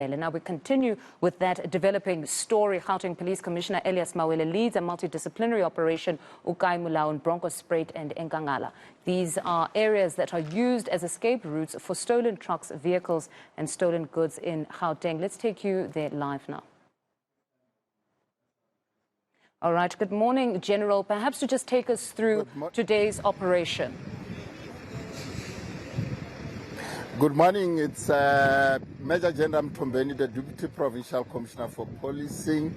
And now we continue with that developing story. Gauteng Police Commissioner Elias Mawele leads a multidisciplinary operation, Molao in Bronkhorstspruit and eNCA. These are areas that are used as escape routes for stolen trucks, vehicles and stolen goods in Gauteng. Let's take you there live now. All right, good morning, General. Perhaps to just take us through today's operation. Good morning. It's Major General Mthombeni, the Deputy Provincial Commissioner for Policing.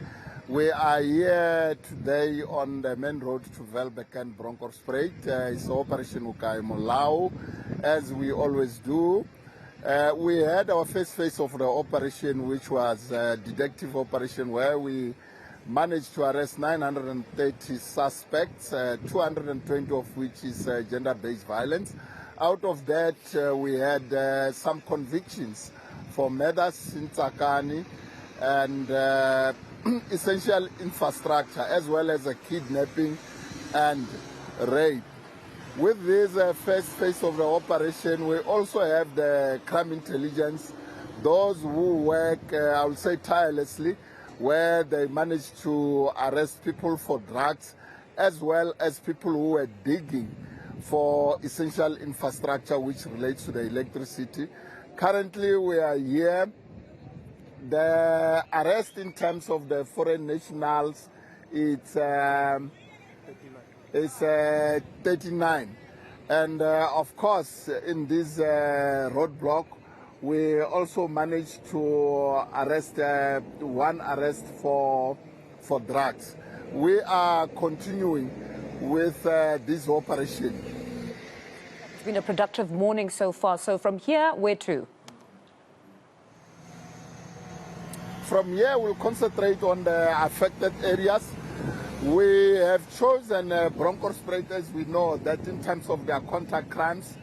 We are here today on the main road to Velbeck and Bronkhorstspruit. It's Operation Molao, as we always do. We had our first phase of the operation, which was a detective operation, where we managed to arrest 930 suspects, 220 of which is gender-based violence. Out of that, we had some convictions for murders in Tsakani and essential infrastructure, as well as a kidnapping and rape. With this first phase of the operation, we also have the crime intelligence, those who work, I would say, tirelessly, where they managed to arrest people for drugs, as well as people who were digging for essential infrastructure which relates to the electricity. Currently, we are here. The arrest in terms of the foreign nationals, it's 39. And of course, in this roadblock, we also managed to arrest one arrest for drugs. We are continuing with this operation. It's been a productive morning so far. So from here, where to? From here, we'll concentrate on the affected areas. We have chosen Bronkhorstspruit, as we know that in terms of their contact crimes,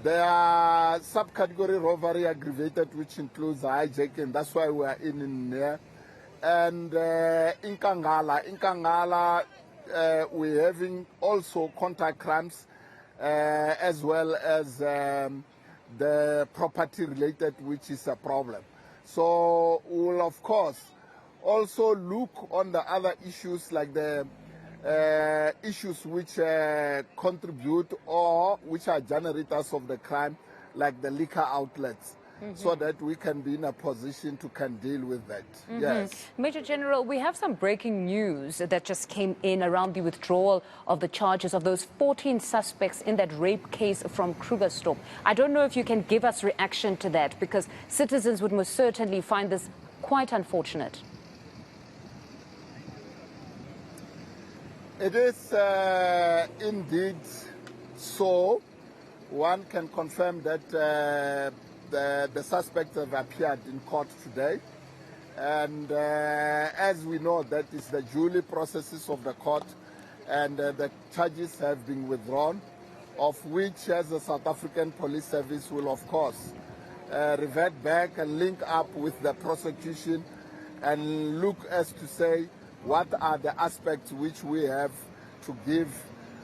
there are subcategory robbery aggravated, which includes hijacking. That's why we are in there. And eNCA, we're having also contact crimes, as well as the property related, which is a problem. So we'll of course also look on the other issues, like the issues which contribute or which are generators of the crime, like the liquor outlets. So that we can be in a position to deal with that. Yes. Major General, we have some breaking news that just came in around the withdrawal of the charges of those 14 suspects in that rape case from Krugersdorp. I don't know if you can give us reaction to that, because citizens would most certainly find this quite unfortunate. It is indeed so. One can confirm that the suspects have appeared in court today, and as we know, that is the duly processes of the court, and the charges have been withdrawn, of which, as the South African Police Service will of course revert back and link up with the prosecution and look as to say what are the aspects which we have to give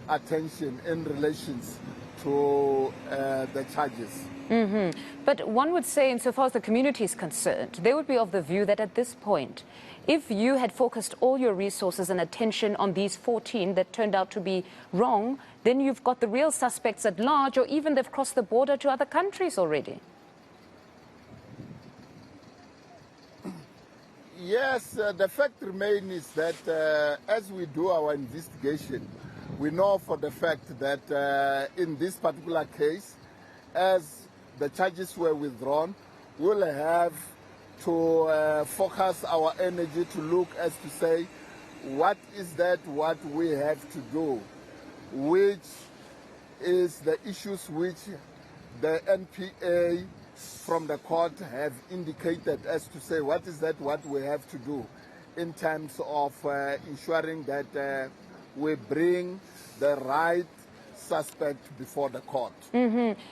attention in relation to the charges. But one would say, insofar as the community is concerned, they would be of the view that at this point, if you had focused all your resources and attention on these 14 that turned out to be wrong, then you've got the real suspects at large, or even they've crossed the border to other countries already. Yes, the fact remains is that as we do our investigation, we know for the fact that in this particular case, as the charges were withdrawn, we'll have to focus our energy to look as to say, what is that what we have to do, which is the issues which the NPA from the court have indicated as to say, what is that what we have to do in terms of ensuring that we bring the right suspect before the court.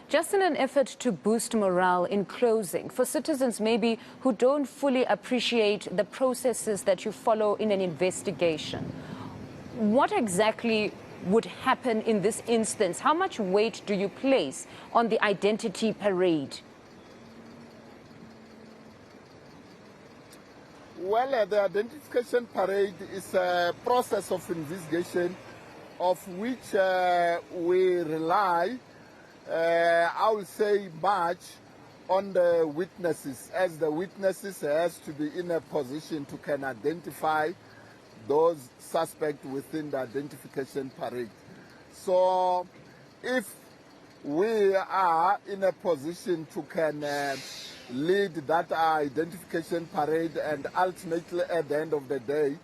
Just in an effort to boost morale, in closing, for citizens maybe who don't fully appreciate the processes that you follow in an investigation, what exactly would happen in this instance? How much weight do you place on the identity parade? Well, the identification parade is a process of investigation of which we rely, I will say, much on the witnesses, as the witnesses has to be in a position to can identify those suspects within the identification parade. So if we are in a position to can lead that identification parade, and ultimately at the end of the day,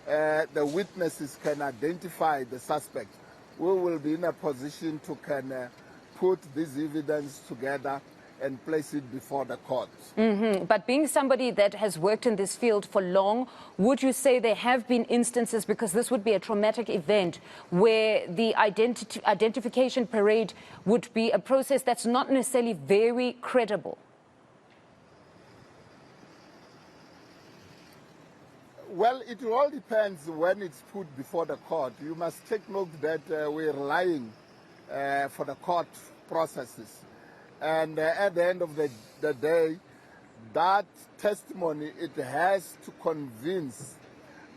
the witnesses can identify the suspect, we will be in a position to can put this evidence together and place it before the courts. But being somebody that has worked in this field for long, would you say there have been instances, because this would be a traumatic event, where the identification parade would be a process that's not necessarily very credible? Well, it all depends when it's put before the court. You must take note that we're relying for the court processes. And at the end of the day, that testimony, it has to convince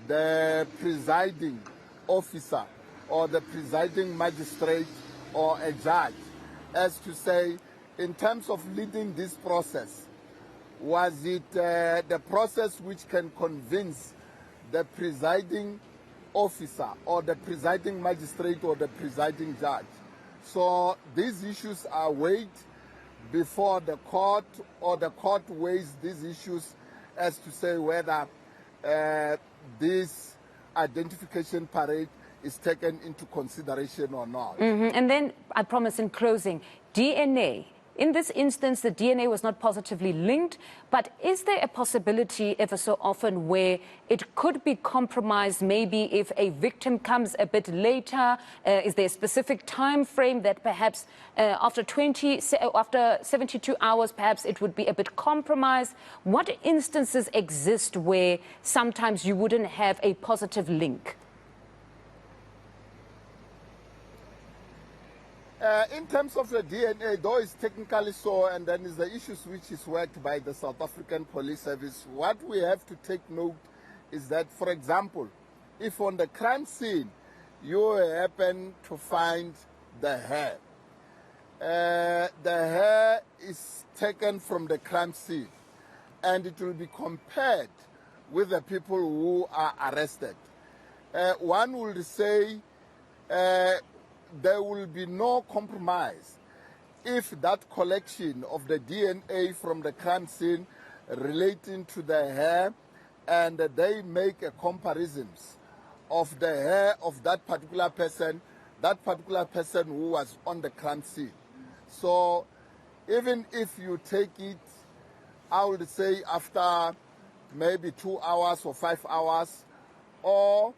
the presiding officer or the presiding magistrate or a judge as to say, in terms of leading this process, was it the process which can convince the presiding officer or the presiding magistrate or the presiding judge? So these issues are weighed before the court, or the court weighs these issues as to say whether this identification parade is taken into consideration or not. And then, I promise in closing, DNA. In this instance, the DNA was not positively linked, but is there a possibility ever so often where it could be compromised, maybe if a victim comes a bit later? Is there a specific time frame that perhaps after 72 hours, perhaps it would be a bit compromised? What instances exist where sometimes you wouldn't have a positive link? In terms of the DNA, though it's technically so, and then is the issues which is worked by the South African Police Service, what we have to take note is that, for example, if on the crime scene you happen to find the hair, the hair is taken from the crime scene and it will be compared with the people who are arrested. One would say there will be no compromise if that collection of the DNA from the crime scene relating to the hair, and they make a comparisons of the hair of that particular person who was on the crime scene. So even if you take it, I would say after maybe 2 hours or 5 hours or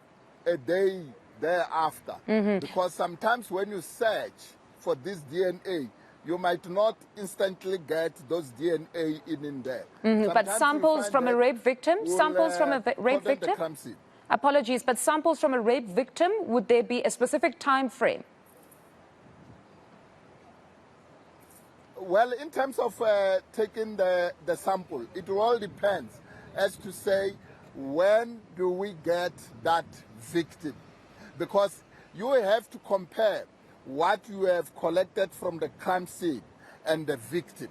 a day thereafter, because sometimes when you search for this DNA, you might not instantly get those DNA in there. But samples from a rape victim? Samples from a rape victim? Apologies, but samples from a rape victim, would there be a specific time frame? Well, in terms of taking the sample, it all depends as to say, when do we get that victim? Because you have to compare what you have collected from the crime scene and the victim.